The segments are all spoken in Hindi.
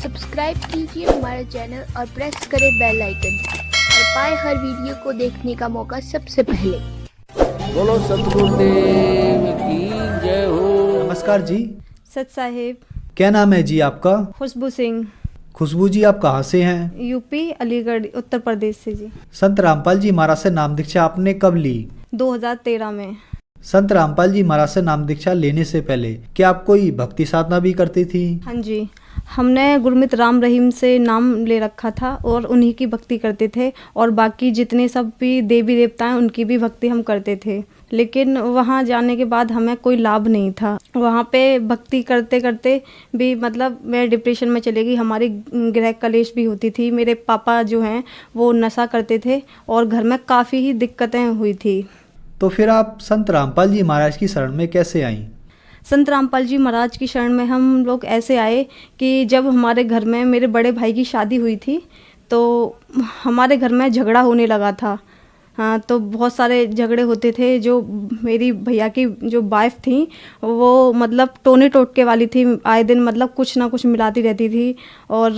सब्सक्राइब कीजिए हमारे चैनल और प्रेस करें बेल आइकन और पाए हर वीडियो को देखने का मौका सबसे पहले। बोलो सतगुरुदेव की जय हो। नमस्कार जी। सत साहिब। क्या नाम है जी आपका? खुशबू सिंह। खुशबू जी, आप कहाँ से हैं? यूपी अलीगढ़ उत्तर प्रदेश से जी। संत रामपाल जी महाराज से नाम दीक्षा आपने कब ली? 2013 में। संत रामपाल जी महाराज से नाम दीक्षा लेने से पहले क्या आप कोई भक्ति साधना भी करती थी? हाँ जी, हमने गुरमीत राम रहीम से नाम ले रखा था और उन्हीं की भक्ति करते थे और बाकी जितने सब भी देवी देवता हैं उनकी भी भक्ति हम करते थे। लेकिन वहाँ जाने के बाद हमें कोई लाभ नहीं था। वहाँ पे भक्ति करते करते भी मतलब मैं डिप्रेशन में चली गई। हमारी गृह कलेश भी होती थी। मेरे पापा जो हैं वो नशा करते थे और घर में काफ़ी ही दिक्कतें हुई थी। तो फिर आप संत रामपाल जी महाराज की शरण में कैसे आईं? संत रामपाल जी महाराज की शरण में हम लोग ऐसे आए कि जब हमारे घर में मेरे बड़े भाई की शादी हुई थी तो हमारे घर में झगड़ा होने लगा था। हाँ, तो बहुत सारे झगड़े होते थे। जो मेरी भैया की जो वाइफ थी वो मतलब टोने टोटके वाली थी। आए दिन मतलब कुछ ना कुछ मिलाती रहती थी और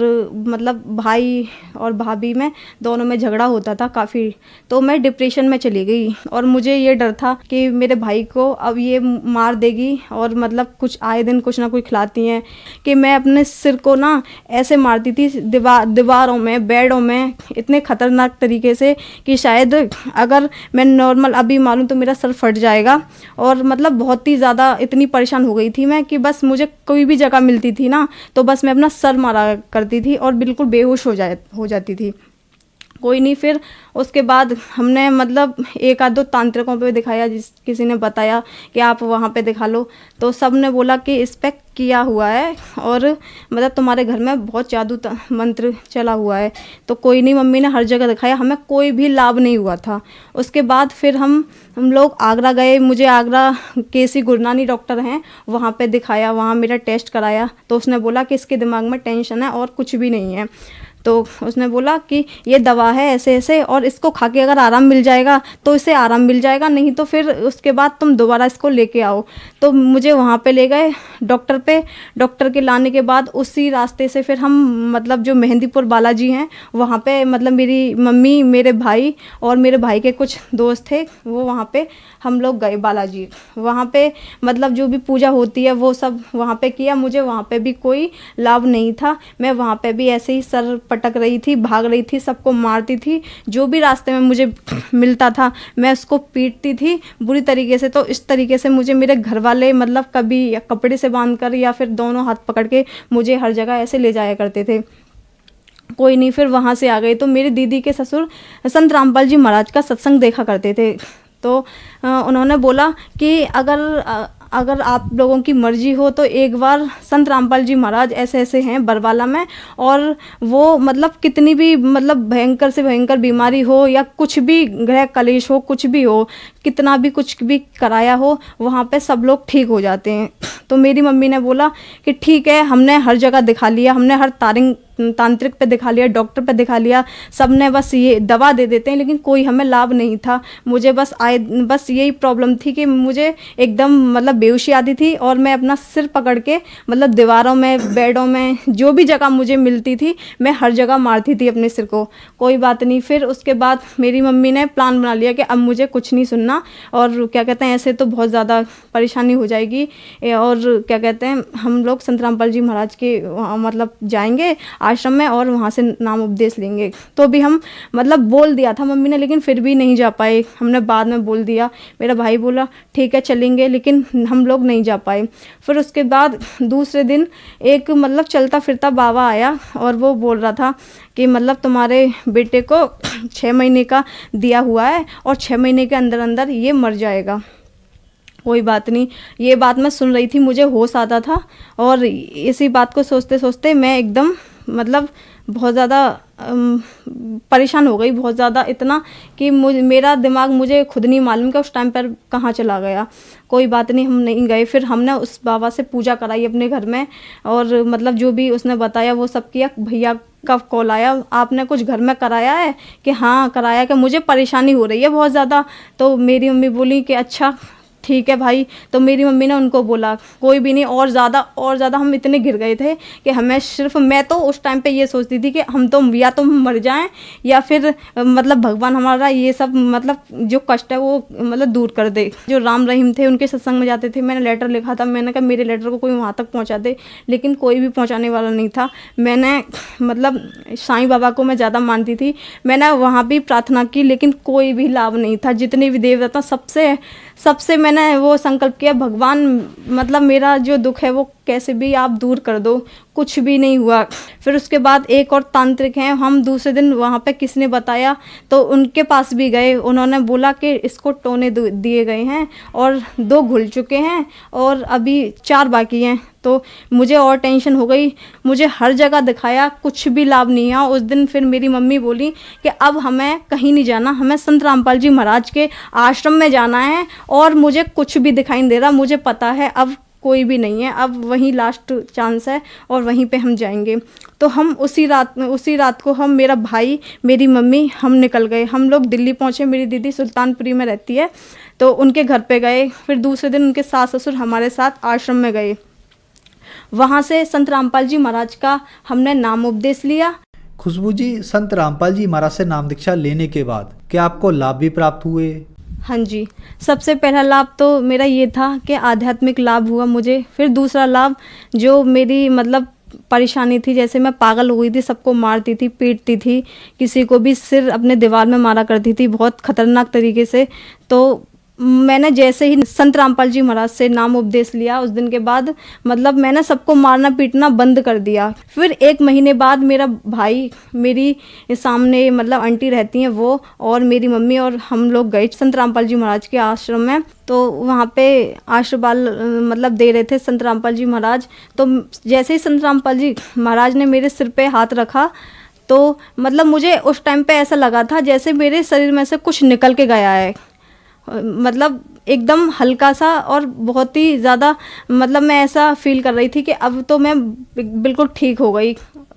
मतलब भाई और भाभी में दोनों में झगड़ा होता था काफ़ी। तो मैं डिप्रेशन में चली गई और मुझे ये डर था कि मेरे भाई को अब ये मार देगी और मतलब कुछ आए दिन कुछ ना कुछ खिलाती हैं कि मैं अपने सिर को ना ऐसे मारती थी दीवारों में, बेडों में, इतने ख़तरनाक तरीके से कि शायद अगर मैं नॉर्मल अभी मारूं तो मेरा सर फट जाएगा। और मतलब बहुत ही ज़्यादा इतनी परेशान हो गई थी मैं कि बस मुझे कोई भी जगह मिलती थी ना तो बस मैं अपना सर मारा करती थी और बिल्कुल बेहोश हो जाती थी। कोई नहीं, फिर उसके बाद हमने मतलब एक आध दो तांत्रिकों पे दिखाया, जिस किसी ने बताया कि आप वहाँ पे दिखा लो। तो सब ने बोला कि इस पे किया हुआ है और मतलब तुम्हारे घर में बहुत जादू मंत्र चला हुआ है। तो कोई नहीं, मम्मी ने हर जगह दिखाया, हमें कोई भी लाभ नहीं हुआ था। उसके बाद फिर हम लोग आगरा गए। मुझे आगरा केसी गुरनानी डॉक्टर हैं वहाँ पे दिखाया, वहाँ मेरा टेस्ट कराया। तो उसने बोला कि इसके दिमाग में टेंशन है और कुछ भी नहीं है। तो उसने बोला कि ये दवा है ऐसे ऐसे और इसको खा के अगर आराम मिल जाएगा तो इसे आराम मिल जाएगा, नहीं तो फिर उसके बाद तुम दोबारा इसको लेके आओ। तो मुझे वहाँ पे ले गए डॉक्टर पे। डॉक्टर के लाने के बाद उसी रास्ते से फिर हम मतलब जो मेहंदीपुर बालाजी हैं वहाँ पे मतलब मेरी मम्मी, मेरे भाई और मेरे भाई के कुछ दोस्त थे, वो वहाँ पे हम लोग गए बालाजी। वहाँ पे मतलब जो भी पूजा होती है वो सब वहाँ पे किया। मुझे वहाँ पे भी कोई लाभ नहीं था। मैं वहाँ पे भी ऐसे ही सर पटक रही थी, भाग रही थी, सबको मारती थी। जो भी रास्ते में मुझे मिलता था मैं उसको पीटती थी बुरी तरीके से। तो इस तरीके से मुझे मेरे घर वाले मतलब कभी कपड़े से बांध कर या फिर दोनों हाथ पकड़ के मुझे हर जगह ऐसे ले जाया करते थे। कोई नहीं, फिर वहाँ से आ गए। तो मेरी दीदी के ससुर संत रामपाल जी महाराज का सत्संग देखा करते थे। तो उन्होंने बोला कि अगर आप लोगों की मर्जी हो तो एक बार संत रामपाल जी महाराज ऐसे ऐसे हैं बरवाला में, और वो मतलब कितनी भी मतलब भयंकर से भयंकर बीमारी हो या कुछ भी गृह कलेश हो, कुछ भी हो, कितना भी कुछ भी कराया हो, वहाँ पे सब लोग ठीक हो जाते हैं। तो मेरी मम्मी ने बोला कि ठीक है, हमने हर जगह दिखा लिया, हमने हर तांत्रिक पे दिखा लिया, डॉक्टर पे दिखा लिया, सब ने बस ये दवा दे देते हैं लेकिन कोई हमें लाभ नहीं था। मुझे बस यही प्रॉब्लम थी कि मुझे एकदम मतलब बेहोशी आती थी और मैं अपना सिर पकड़ के मतलब दीवारों में, बेडों में, जो भी जगह मुझे मिलती थी मैं हर जगह मारती थी अपने सिर को। कोई बात नहीं, फिर उसके बाद मेरी मम्मी ने प्लान बना लिया कि अब मुझे कुछ नहीं सुनना और क्या कहते हैं ऐसे तो बहुत ज़्यादा परेशानी हो जाएगी। और क्या कहते हैं हम लोग संत रामपाल जी महाराज के मतलब जाएंगे आश्रम में और वहाँ से नाम उपदेश लेंगे। तो भी हम मतलब बोल दिया था मम्मी ने, लेकिन फिर भी नहीं जा पाए। हमने बाद में बोल दिया। मेरा भाई बोला ठीक है चलेंगे, लेकिन हम लोग नहीं जा पाए। फिर उसके बाद दूसरे दिन एक मतलब चलता फिरता बाबा आया और वो बोल रहा था कि मतलब तुम्हारे बेटे को 6 महीने का दिया हुआ है और 6 महीने के अंदर अंदर ये मर जाएगा। कोई बात नहीं, ये बात मैं सुन रही थी, मुझे होश आता था और इसी बात को सोचते सोचते मैं एकदम मतलब बहुत ज़्यादा परेशान हो गई, बहुत ज़्यादा, इतना कि मेरा दिमाग मुझे खुद नहीं मालूम कि उस टाइम पर कहाँ चला गया। कोई बात नहीं, हम नहीं गए। फिर हमने उस बाबा से पूजा कराई अपने घर में और मतलब जो भी उसने बताया वो सब किया। भैया का कॉल आया, आपने कुछ घर में कराया है? कि हाँ कराया, कि मुझे परेशानी हो रही है बहुत ज़्यादा। तो मेरी मम्मी बोली कि अच्छा ठीक है भाई। तो मेरी मम्मी ने उनको बोला कोई भी नहीं, और ज़्यादा हम इतने गिर गए थे कि हमें सिर्फ, मैं तो उस टाइम पे ये सोचती थी कि हम तो या तो हम मर जाएं या फिर मतलब भगवान हमारा ये सब मतलब जो कष्ट है वो मतलब दूर कर दे। जो राम रहीम थे उनके सत्संग में जाते थे, मैंने लेटर लिखा था, मैंने कहा मेरे लेटर को कोई वहाँ तक पहुँचा दे, लेकिन कोई भी पहुँचाने वाला नहीं था। मैंने मतलब साईं बाबा को मैं ज़्यादा मानती थी, मैंने वहाँ भी प्रार्थना की, लेकिन कोई भी लाभ नहीं था। जितने भी देवता सबसे मैंने वो संकल्प किया, भगवान मतलब मेरा जो दुख है वो कैसे भी आप दूर कर दो, कुछ भी नहीं हुआ। फिर उसके बाद एक और तांत्रिक हैं, हम दूसरे दिन वहाँ पे किसने बताया तो उनके पास भी गए, उन्होंने बोला कि इसको टोने दिए गए हैं और 2 घुल चुके हैं और अभी 4 बाकी हैं। तो मुझे और टेंशन हो गई, मुझे हर जगह दिखाया, कुछ भी लाभ नहीं है। उस दिन फिर मेरी मम्मी बोली कि अब हमें कहीं नहीं जाना, हमें संत रामपाल जी महाराज के आश्रम में जाना है और मुझे कुछ भी दिखाई नहीं दे रहा, मुझे पता है अब कोई भी नहीं है, अब वहीं लास्ट चांस है और वहीं पे हम जाएंगे। तो हम उसी रात को हम, मेरा भाई, मेरी मम्मी, हम निकल गए। हम लोग दिल्ली पहुँचे, मेरी दीदी सुल्तानपुरी में रहती है तो उनके घर पे गए। फिर दूसरे दिन उनके सास ससुर हमारे साथ आश्रम में गए। वहाँ से संत रामपाल जी महाराज का हमने नाम उपदेश लिया। खुशबू जी, संत रामपाल जी महाराज से नाम दीक्षा लेने के बाद क्या आपको लाभ भी प्राप्त हुए? हाँ जी, सबसे पहला लाभ तो मेरा ये था कि आध्यात्मिक लाभ हुआ मुझे। फिर दूसरा लाभ, जो मेरी मतलब परेशानी थी, जैसे मैं पागल हो गई थी, सबको मारती थी, पीटती थी, किसी को भी सिर अपने दीवार में मारा करती थी बहुत खतरनाक तरीके से। तो मैंने जैसे ही संत रामपाल जी महाराज से नाम उपदेश लिया, उस दिन के बाद मतलब मैंने सबको मारना पीटना बंद कर दिया। फिर 1 महीने बाद मेरा भाई, मेरी सामने मतलब आंटी रहती हैं वो, और मेरी मम्मी और हम लोग गए संत रामपाल जी महाराज के आश्रम में। तो वहाँ पे आशीर्वाद मतलब दे रहे थे संत रामपाल जी महाराज। तो जैसे ही संत रामपाल जी महाराज ने मेरे सिर पे हाथ रखा तो मतलब मुझे उस टाइम पे ऐसा लगा था जैसे मेरे शरीर में से कुछ निकल के गया है, मतलब एकदम हल्का सा और बहुत ही ज़्यादा, मतलब मैं ऐसा फील कर रही थी कि अब तो मैं बिल्कुल ठीक हो गई।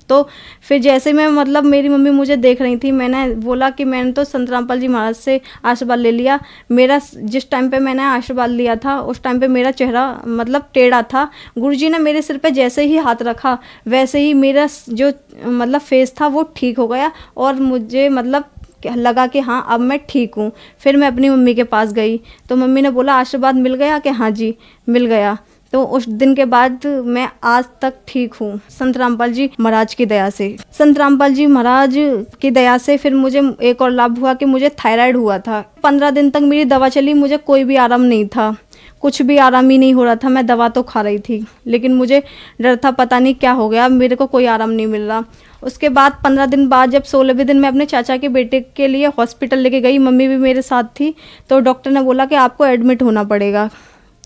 तो फिर जैसे मैं मतलब मेरी मम्मी मुझे देख रही थी, मैंने बोला कि मैंने तो संत रामपाल जी महाराज से आशीर्वाद ले लिया। मेरा जिस टाइम पे मैंने आशीर्वाद लिया था उस टाइम पे मेरा चेहरा मतलब टेढ़ा था। गुरुजी ने मेरे सिर पे जैसे ही हाथ रखा वैसे ही मेरा जो मतलब फेस था वो ठीक हो गया और मुझे मतलब लगा कि हाँ अब मैं ठीक हूँ। फिर मैं अपनी मम्मी के पास गई तो मम्मी ने बोला आशीर्वाद मिल गया, कि हाँ जी मिल गया। तो उस दिन के बाद मैं आज तक ठीक हूँ संत रामपाल जी महाराज की दया से। संत रामपाल जी महाराज की दया से फिर मुझे एक और लाभ हुआ कि मुझे थायराइड हुआ था। 15 दिन तक मेरी दवा चली, मुझे कोई भी आराम नहीं था, कुछ भी आराम ही नहीं हो रहा था। मैं दवा तो खा रही थी लेकिन मुझे डर था, पता नहीं क्या हो गया, मेरे को कोई आराम नहीं मिल रहा। उसके बाद 15 दिन बाद जब 16वें दिन मैं अपने चाचा के बेटे के लिए हॉस्पिटल लेके गई, मम्मी भी मेरे साथ थी, तो डॉक्टर ने बोला कि आपको एडमिट होना पड़ेगा।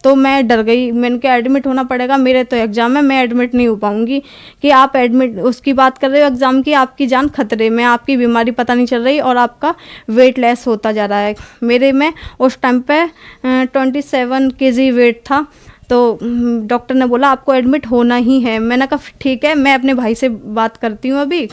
तो मैं डर गई, मैंने कहा एडमिट होना पड़ेगा, मेरे तो एग्ज़ाम है, मैं एडमिट नहीं हो पाऊँगी। कि आप एडमिट उसकी बात कर रहे हो एग्ज़ाम की, आपकी जान खतरे में, आपकी बीमारी पता नहीं चल रही और आपका वेट लेस होता जा रहा है। मेरे में उस टाइम पे 27 kg वेट था। तो डॉक्टर ने बोला आपको एडमिट होना ही है। मैंने कहा ठीक है, मैं अपने भाई से बात करती हूँ अभी।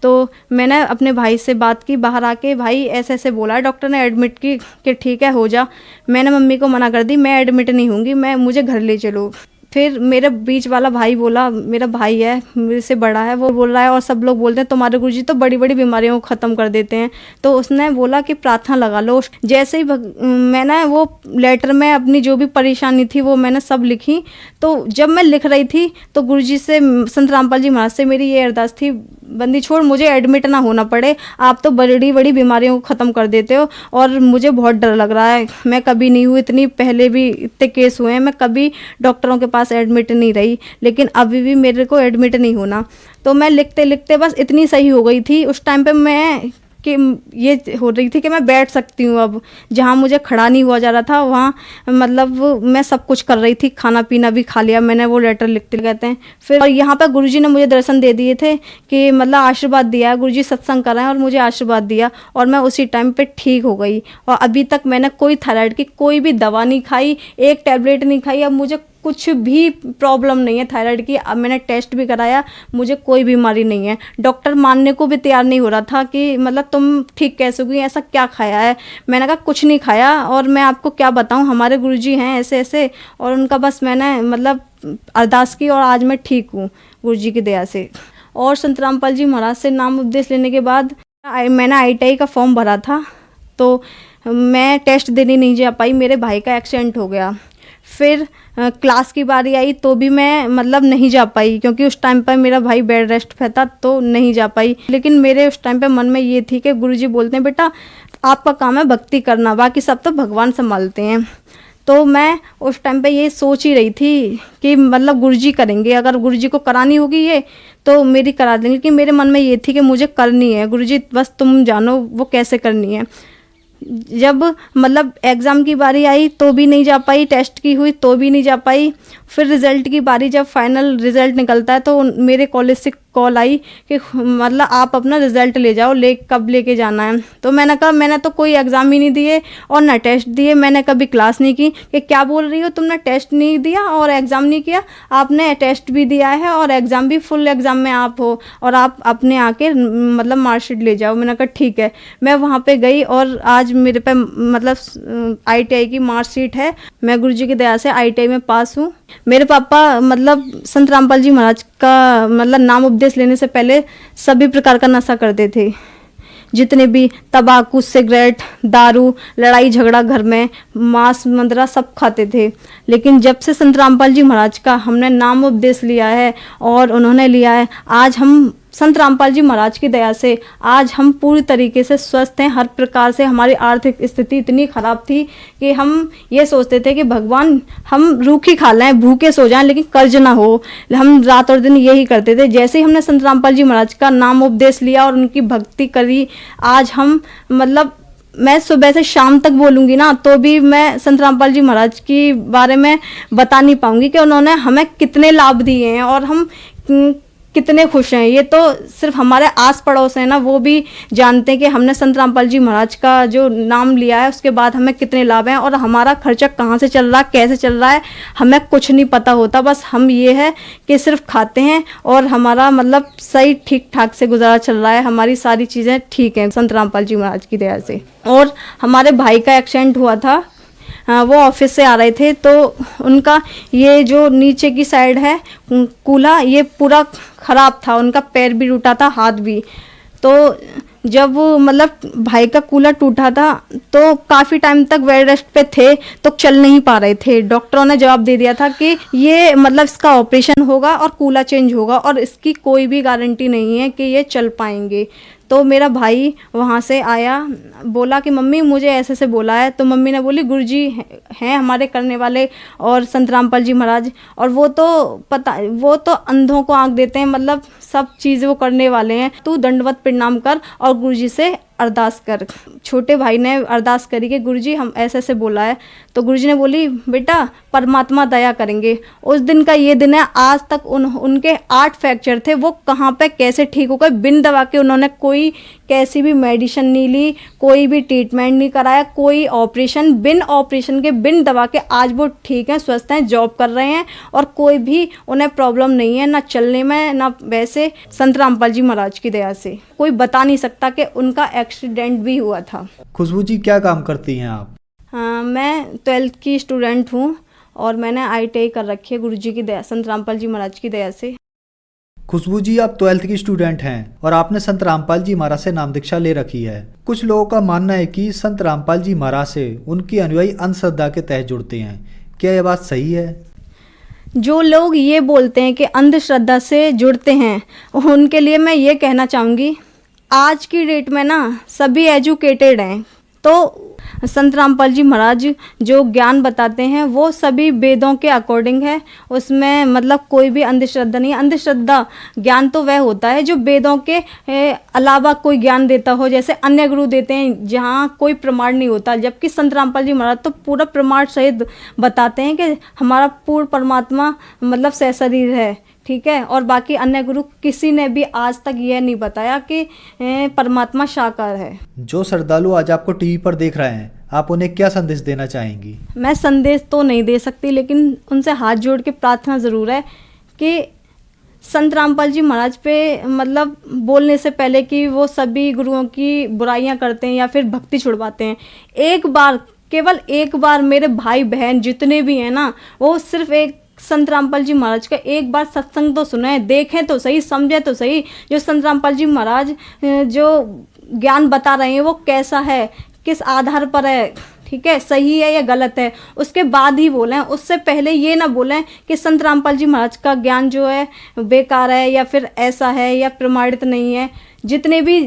तो मैंने अपने भाई से बात की बाहर आके, भाई ऐसे ऐसे बोला है डॉक्टर ने एडमिट की, कि ठीक है हो जा। मैंने मम्मी को मना कर दी, मैं एडमिट नहीं होंगी, मुझे घर ले चलो। फिर मेरे बीच वाला भाई बोला, मेरा भाई है मेरे से बड़ा है, वो बोल रहा है और सब लोग बोलते हैं तुम्हारे गुरुजी तो बड़ी बड़ी बीमारियों को ख़त्म कर देते हैं। तो उसने बोला कि प्रार्थना लगा लो। जैसे ही मैंने वो लेटर में अपनी जो भी परेशानी थी वो मैंने सब लिखी। तो जब मैं लिख रही थी तो गुरुजी से, संत रामपाल जी महाराज से मेरी ये अरदास थी, बंदी छोड़, मुझे एडमिट ना होना पड़े, आप तो बड़ी बड़ी बीमारियों को ख़त्म कर देते हो और मुझे बहुत डर लग रहा है। मैं कभी नहीं हुई, इतनी पहले भी इतने केस हुए हैं, मैं कभी डॉक्टरों के पास एडमिट नहीं रही, लेकिन अभी भी मेरे को एडमिट नहीं होना। तो मैं लिखते लिखते बस इतनी सही हो गई थी उस टाइम पे मैं, कि ये हो रही थी कि मैं बैठ सकती हूँ अब। जहाँ मुझे खड़ा नहीं हुआ जा रहा था वहाँ मतलब मैं सब कुछ कर रही थी, खाना पीना भी खा लिया मैंने, वो लेटर लिखते कहते हैं। फिर और यहाँ पर गुरुजी ने मुझे दर्शन दे दिए थे कि मतलब आशीर्वाद दिया, गुरुजी सत्संग कर रहे हैं और मुझे आशीर्वाद दिया और मैं उसी टाइम पे ठीक हो गई। और अभी तक मैंने कोई थायराइड की कोई भी दवा नहीं खाई, एक टैबलेट नहीं खाई। अब मुझे कुछ भी प्रॉब्लम नहीं है थायराइड की। अब मैंने टेस्ट भी कराया, मुझे कोई बीमारी नहीं है। डॉक्टर मानने को भी तैयार नहीं हो रहा था कि मतलब तुम ठीक कैसे हुई, ऐसा क्या खाया है। मैंने कहा कुछ नहीं खाया, और मैं आपको क्या बताऊं, हमारे गुरुजी हैं ऐसे ऐसे, और उनका बस मैंने मतलब अरदास की और आज मैं ठीक हूँ गुरुजी की दया से। और संत रामपाल जी महाराज से नाम उपदेश लेने के बाद मैंने ITI का फॉर्म भरा था, तो मैं टेस्ट देने नहीं जा पाई, मेरे भाई का एक्सीडेंट हो गया। फिर क्लास की बारी आई तो भी मैं मतलब नहीं जा पाई, क्योंकि उस टाइम पर मेरा भाई बेड रेस्ट पे था, तो नहीं जा पाई। लेकिन मेरे उस टाइम पे मन में ये थी कि गुरुजी बोलते हैं बेटा आपका काम है भक्ति करना, बाकी सब तो भगवान संभालते हैं। तो मैं उस टाइम पे ये सोच ही रही थी कि मतलब गुरुजी करेंगे, अगर गुरुजी को करानी होगी ये तो मेरी करा देंगे, कि मेरे मन में ये थी कि मुझे करनी है, गुरुजी बस तुम जानो वो कैसे करनी है। जब मतलब एग्ज़ाम की बारी आई तो भी नहीं जा पाई, टेस्ट की हुई तो भी नहीं जा पाई। फिर रिज़ल्ट की बारी, जब फाइनल रिज़ल्ट निकलता है तो मेरे कॉलेज से कॉल आई कि मतलब आप अपना रिज़ल्ट ले जाओ, कब लेके जाना है। तो मैंने कहा मैंने तो कोई एग्ज़ाम ही नहीं दिए और ना टेस्ट दिए, मैंने कभी क्लास नहीं की। कि क्या बोल रही हो, तुमने टेस्ट नहीं दिया और एग्ज़ाम नहीं किया, आपने टेस्ट भी दिया है और एग्ज़ाम भी, फुल एग्ज़ाम में आप हो, और आप अपने आके मतलब मार्कशीट ले जाओ। मैंने कहा ठीक है। मैं वहाँ पे गई और आज मेरे पे मतलब ITI की मार्कशीट है। मैं गुरुजी की दया से ITI में पास हूँ। मेरे पापा मतलब संत रामपाल जी महाराज का मतलब नाम उपदेश लेने से पहले सभी प्रकार का नशा करते थे, जितने भी तंबाकू, सिगरेट, दारू, लड़ाई झगड़ा घर में, मांस मंदरा सब खाते थे। लेकिन जब से संत रामपाल जी महाराज का हमने नाम उपदेश लिया है और उन्होंने लिया है, आज हम संत रामपाल जी महाराज की दया से आज हम पूरी तरीके से स्वस्थ हैं। हर प्रकार से हमारी आर्थिक स्थिति इतनी ख़राब थी कि हम ये सोचते थे कि भगवान हम रूखी खा लें, भूखे सो जाएं, लेकिन कर्ज ना हो। हम रात और दिन यही करते थे। जैसे ही हमने संत रामपाल जी महाराज का नाम उपदेश लिया और उनकी भक्ति करी, आज हम मतलब मैं सुबह से शाम तक बोलूँगी ना तो भी मैं संत रामपाल जी महाराज के बारे में बता नहीं पाऊँगी कि उन्होंने हमें कितने लाभ दिए हैं और हम कितने खुश हैं। ये तो सिर्फ हमारे आस पड़ोस हैं ना, वो भी जानते हैं कि हमने संत रामपाल जी महाराज का जो नाम लिया है उसके बाद हमें कितने लाभ हैं, और हमारा खर्चा कहाँ से चल रहा है, कैसे चल रहा है, हमें कुछ नहीं पता होता। बस हम ये है कि सिर्फ खाते हैं और हमारा मतलब सही ठीक ठाक से गुजारा चल रहा है, हमारी सारी चीज़ें ठीक हैं संत रामपाल जी महाराज की दया से। और हमारे भाई का एक्सीडेंट हुआ था, वो ऑफिस से आ रहे थे, तो उनका ये जो नीचे की साइड है कूल्हा, ये पूरा ख़राब था, उनका पैर भी टूटा था, हाथ भी। तो जब मतलब भाई का कूल्हा टूटा था तो काफ़ी टाइम तक बेड रेस्ट पे थे, तो चल नहीं पा रहे थे। डॉक्टरों ने जवाब दे दिया था कि ये मतलब इसका ऑपरेशन होगा और कूल्हा चेंज होगा और इसकी कोई भी गारंटी नहीं है कि ये चल पाएंगे। तो मेरा भाई वहाँ से आया, बोला कि मम्मी मुझे ऐसे से बोला है। तो मम्मी ने बोली गुरुजी हैं हमारे करने वाले और संत रामपाल जी महाराज, और वो तो अंधों को आँख देते हैं, मतलब सब चीज़ वो करने वाले हैं। तू दंडवत प्रणाम कर और गुरुजी से अरदास कर। छोटे भाई ने अरदास करी कि गुरुजी हम ऐसे बोला है। तो गुरुजी ने बोली बेटा परमात्मा दया करेंगे। उस दिन का ये दिन है, आज तक उनके 8 फ्रैक्चर थे, वो कहाँ पे कैसे ठीक हो गए बिन दवा के। उन्होंने कोई कैसी भी मेडिसिन नहीं ली, कोई भी ट्रीटमेंट नहीं कराया, कोई ऑपरेशन, बिन ऑपरेशन के बिन दवा के आज वो ठीक हैं, स्वस्थ हैं, जॉब कर रहे हैं और कोई भी उन्हें प्रॉब्लम नहीं है, ना चलने में ना वैसे। संत रामपाल जी महाराज की दया से कोई बता नहीं सकता कि उनका एक्सीडेंट भी हुआ था। खुशबू जी क्या काम करती हैं आप? हाँ, मैं 12th की स्टूडेंट हूँ और मैंने ITI कर रखी है गुरुजी की दया, संत रामपाल जी महाराज की दया से। खुशबू जी आप 12th की स्टूडेंट हैं और आपने संत रामपाल जी महाराज से नाम दीक्षा ले रखी है। कुछ लोगों का मानना है कि संत रामपाल जी महाराज से उनकी अनुयायी अंधश्रद्धा के तहत जुड़ते हैं, क्या यह बात सही है? जो लोग ये बोलते हैं कि अंधश्रद्धा से जुड़ते हैं, उनके लिए मैं ये कहना चाहूँगी, आज की डेट में ना सभी एजुकेटेड हैं। तो संत रामपाल जी महाराज जो ज्ञान बताते हैं वो सभी वेदों के अकॉर्डिंग है, उसमें मतलब कोई भी अंधश्रद्धा नहीं है। अंधश्रद्धा ज्ञान तो वह होता है जो वेदों के अलावा कोई ज्ञान देता हो, जैसे अन्य गुरु देते हैं जहाँ कोई प्रमाण नहीं होता, जबकि संत रामपाल जी महाराज तो पूरा प्रमाण सहित बताते हैं कि हमारा पूर्ण परमात्मा मतलब सहशरीर है, ठीक है। और बाकी अन्य गुरु किसी ने भी आज तक यह नहीं बताया कि परमात्मा साकार है। जो श्रद्धालु आज आपको टीवी पर देख रहे हैं, आप उन्हें क्या संदेश देना चाहेंगी? मैं संदेश तो नहीं दे सकती, लेकिन उनसे हाथ जोड़ के प्रार्थना ज़रूर है कि संत रामपाल जी महाराज पे मतलब बोलने से पहले कि वो सभी गुरुओं की बुराइयां करते हैं या फिर भक्ति छुड़वाते हैं, एक बार, केवल एक बार मेरे भाई बहन जितने भी हैं ना, वो सिर्फ एक संत रामपाल जी महाराज का एक बार सत्संग तो सुने, देखें तो सही, समझें तो सही, जो संत रामपाल जी महाराज जो ज्ञान बता रहे हैं वो कैसा है, किस आधार पर है, ठीक है, सही है या गलत है, उसके बाद ही बोलें। उससे पहले ये ना बोलें कि संत रामपाल जी महाराज का ज्ञान जो है बेकार है या फिर ऐसा है या प्रमाणित नहीं है। जितने भी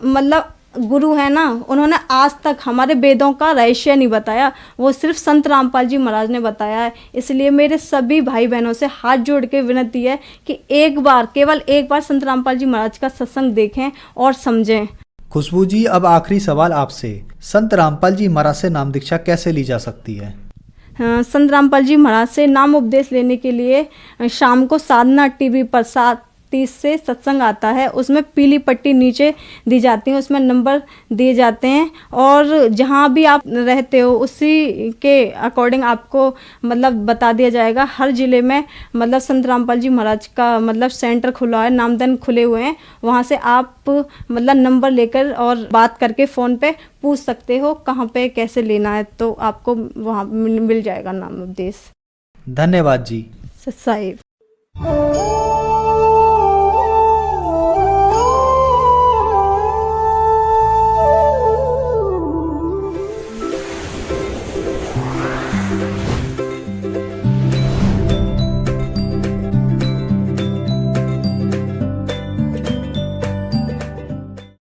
मतलब गुरु हैं ना, उन्होंने आज तक हमारे वेदों का रहस्य नहीं बताया, वो सिर्फ संत रामपाल जी महाराज ने बताया है। इसलिए मेरे सभी भाई बहनों से हाथ जोड़ के विनती है कि एक बार, केवल एक बार संत रामपाल जी महाराज का सत्संग देखें और समझें। खुशबू जी, अब आखिरी सवाल आपसे, संत रामपाल जी महाराज से नाम दीक्षा कैसे ली जा सकती है? संत रामपाल जी महाराज से नाम उपदेश लेने के लिए शाम को साधना टीवी पर 7:30 से सत्संग आता है, उसमें पीली पट्टी नीचे दी जाती है, उसमें नंबर दिए जाते हैं और जहाँ भी आप रहते हो उसी के अकॉर्डिंग आपको मतलब बता दिया जाएगा। हर ज़िले में मतलब संत रामपाल जी महाराज का मतलब सेंटर खुला है, नामदन खुले हुए हैं, वहाँ से आप मतलब नंबर लेकर और बात करके फ़ोन पे पूछ सकते हो कहाँ पे कैसे लेना है, तो आपको वहाँ मिल जाएगा नाम उपदेश। धन्यवाद जी। सत साहिब।